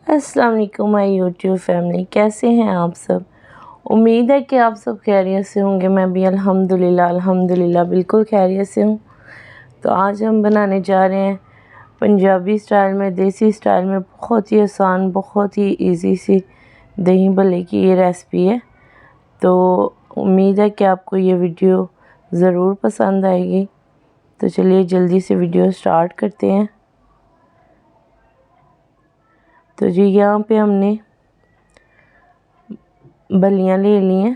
अस्सलाम वालेकुम my YouTube family, कैसे हैं आप सब। उम्मीद है कि आप सब खैरियत से होंगे। मैं भी अल्हम्दुलिल्लाह बिल्कुल खैरियत से हूँ। तो आज हम बनाने जा रहे हैं पंजाबी स्टाइल में, देसी स्टाइल में, बहुत ही आसान, बहुत ही इजी सी दही भल्ले की ये रेसिपी है। तो उम्मीद है कि आपको ये वीडियो ज़रूर पसंद आएगी। तो चलिए जल्दी से वीडियो स्टार्ट करते हैं। तो जी यहाँ पे हमने बल्लियाँ ले ली हैं।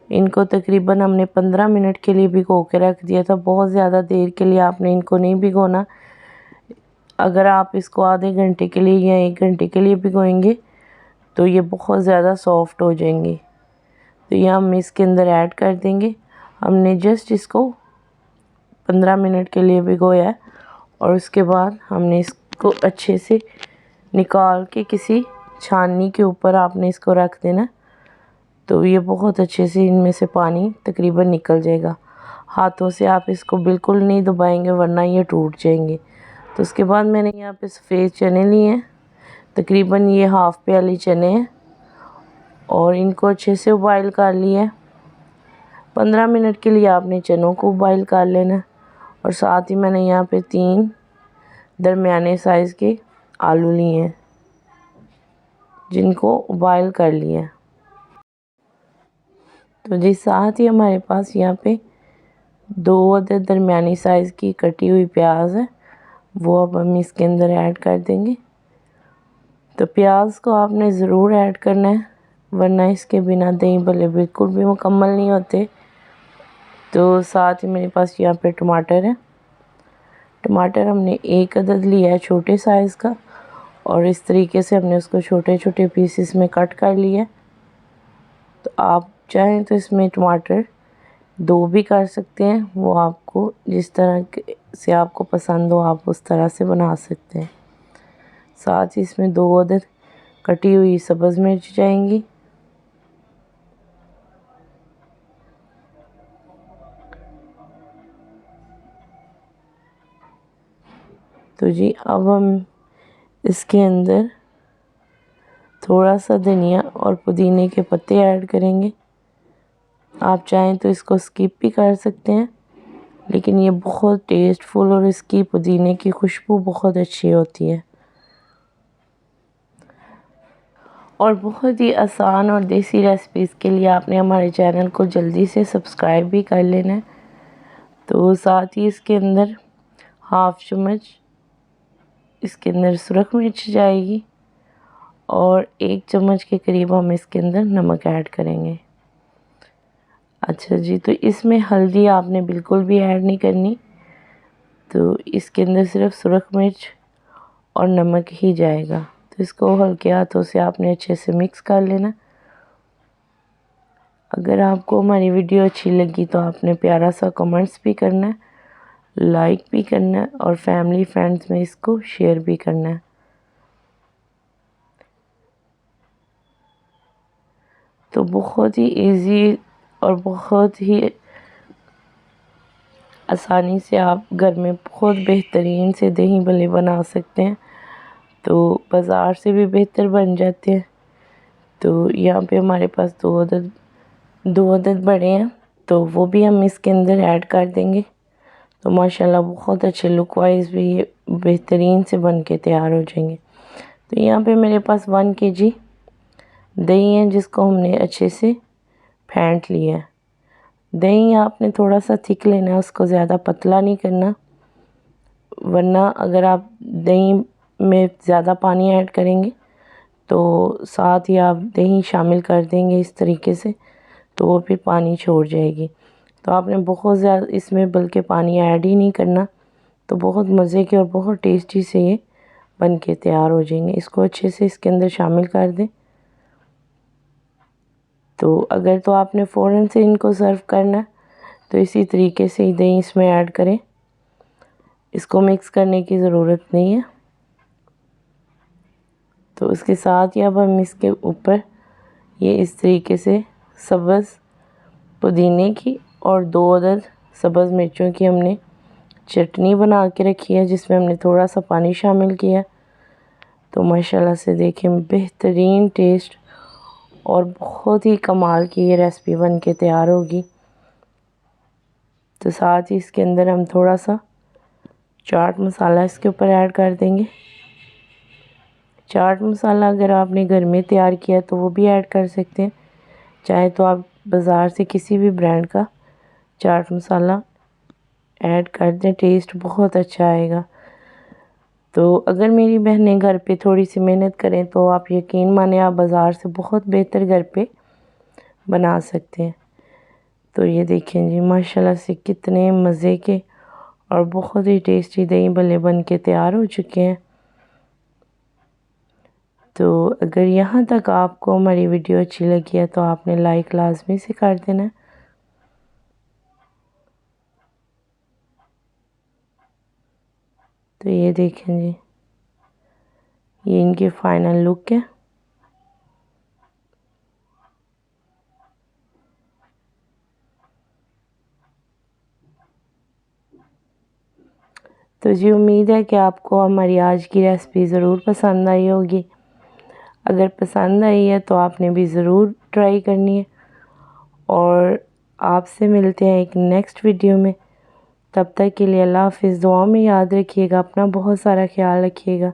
इनको तकरीबन हमने 15 मिनट के लिए भिगो के रख दिया था। बहुत ज़्यादा देर के लिए आपने इनको नहीं भिगोना। अगर आप इसको आधे घंटे के लिए या 1 घंटे के लिए भिगोएंगे तो ये बहुत ज़्यादा सॉफ्ट हो जाएंगे। तो ये हम इसके अंदर ऐड कर देंगे। हमने जस्ट इसको 15 मिनट के लिए भिगोया है और उसके बाद हमने इसको अच्छे से निकाल के किसी छाननी के ऊपर आपने इसको रख देना। तो ये बहुत अच्छे से इनमें से पानी तकरीबन निकल जाएगा। हाथों से आप इसको बिल्कुल नहीं दबाएंगे वरना ये टूट जाएंगे। तो उसके बाद मैंने यहाँ पे सफ़ेद चने लिए हैं, तकरीबन ये हाफ़ प्याली चने हैं और इनको अच्छे से बॉईल कर लिया है। 15 मिनट के लिए आपने चनों को बॉईल कर लेना। और साथ ही मैंने यहाँ पे 3 दरमियाने साइज़ के आलू लिए हैं जिनको बॉईल कर लिया है। तो जी साथ ही हमारे पास यहाँ पे 2 अदद दरमियानी साइज़ की कटी हुई प्याज है, वो अब हम इसके अंदर ऐड कर देंगे। तो प्याज को आपने ज़रूर ऐड करना है वरना इसके बिना दही भल्ले बिल्कुल भी मुकम्मल नहीं होते। तो साथ ही मेरे पास यहाँ पे टमाटर है। टमाटर हमने 1 अदद लिया है छोटे साइज़ का और इस तरीके से हमने उसको छोटे छोटे पीसेस में कट कर लिया। तो आप चाहें तो इसमें टमाटर 2 भी कर सकते हैं, वो आपको जिस तरह से आपको पसंद हो आप उस तरह से बना सकते हैं। साथ ही इसमें 2 अदद कटी हुई सब्ज़ मिर्च जाएंगी। तो जी अब हम इसके अंदर थोड़ा सा धनिया और पुदीने के पत्ते ऐड करेंगे। आप चाहें तो इसको स्किप भी कर सकते हैं, लेकिन ये बहुत टेस्टफुल और इसकी पुदीने की खुशबू बहुत अच्छी होती है। और बहुत ही आसान और देसी रेसिपीज़ के लिए आपने हमारे चैनल को जल्दी से सब्सक्राइब भी कर लेना है। तो साथ ही इसके अंदर हाफ़ चम्मच इसके अंदर सुरख मिर्च जाएगी और 1 चम्मच के करीब हम इसके अंदर नमक ऐड करेंगे। अच्छा जी, तो इसमें हल्दी आपने बिल्कुल भी ऐड नहीं करनी। तो इसके अंदर सिर्फ सुरख मिर्च और नमक ही जाएगा। तो इसको हल्के हाथों से आपने अच्छे से मिक्स कर लेना। अगर आपको हमारी वीडियो अच्छी लगी तो आपने प्यारा सा कमेंट्स भी करना है, लाइक भी करना है और फैमिली फ्रेंड्स में इसको शेयर भी करना है। तो बहुत ही इजी और बहुत ही आसानी से आप घर में बहुत बेहतरीन से दही भल्ले बना सकते हैं। तो बाज़ार से भी बेहतर बन जाते हैं। तो यहाँ पे हमारे पास 2 अदद बड़े हैं, तो वो भी हम इसके अंदर ऐड कर देंगे। तो माशाल्लाह बहुत अच्छे लुक वाइज भी ये बेहतरीन से बन के तैयार हो जाएंगे। तो यहाँ पे मेरे पास 1 kg दही है जिसको हमने अच्छे से फेंट लिया है। दही आपने थोड़ा सा थिक लेना है, उसको ज़्यादा पतला नहीं करना, वरना अगर आप दही में ज़्यादा पानी ऐड करेंगे तो साथ ही आप दही शामिल कर देंगे इस तरीके से तो वो फिर पानी छोड़ जाएगी। तो आपने बहुत ज़्यादा इसमें बल्कि पानी ऐड ही नहीं करना। तो बहुत मज़े के और बहुत टेस्टी से ये बन के तैयार हो जाएंगे। इसको अच्छे से इसके अंदर शामिल कर दें। तो अगर तो आपने फ़ौरन से इनको सर्व करना है तो इसी तरीके से ही दही इसमें ऐड करें, इसको मिक्स करने की ज़रूरत नहीं है। तो उसके साथ ही अब हम इसके ऊपर ये इस तरीके से सब्ज़ पुदीने की और 2 अदद सब्ज़ मिर्चों की हमने चटनी बना के रखी है जिसमें हमने थोड़ा सा पानी शामिल किया। तो माशाल्लाह से देखें बेहतरीन टेस्ट और बहुत ही कमाल की ये रेसिपी बन के तैयार होगी। तो साथ ही इसके अंदर हम थोड़ा सा चाट मसाला इसके ऊपर ऐड कर देंगे। चाट मसाला अगर आपने घर में तैयार किया तो वो भी ऐड कर सकते हैं, चाहे तो आप बाज़ार से किसी भी ब्रांड का चाट मसाला ऐड कर दें, टेस्ट बहुत अच्छा आएगा। तो अगर मेरी बहनें घर पे थोड़ी सी मेहनत करें तो आप यकीन माने आप बाज़ार से बहुत बेहतर घर पे बना सकते हैं। तो ये देखें जी माशाल्लाह से कितने मज़े के और बहुत ही टेस्टी दही भल्ले बन के तैयार हो चुके हैं। तो अगर यहाँ तक आपको हमारी वीडियो अच्छी लगी है तो आपने लाइक लाजमी से कर देना। तो ये देखें जी ये इनकी फ़ाइनल लुक है। तो जी उम्मीद है कि आपको हमारी आज की रेसिपी ज़रूर पसंद आई होगी। अगर पसंद आई है तो आपने भी ज़रूर ट्राई करनी है। और आपसे मिलते हैं एक नेक्स्ट वीडियो में। तब तक के लिए अल्लाह हाफ़िज़। दुआ में याद रखिएगा, अपना बहुत सारा ख्याल रखिएगा।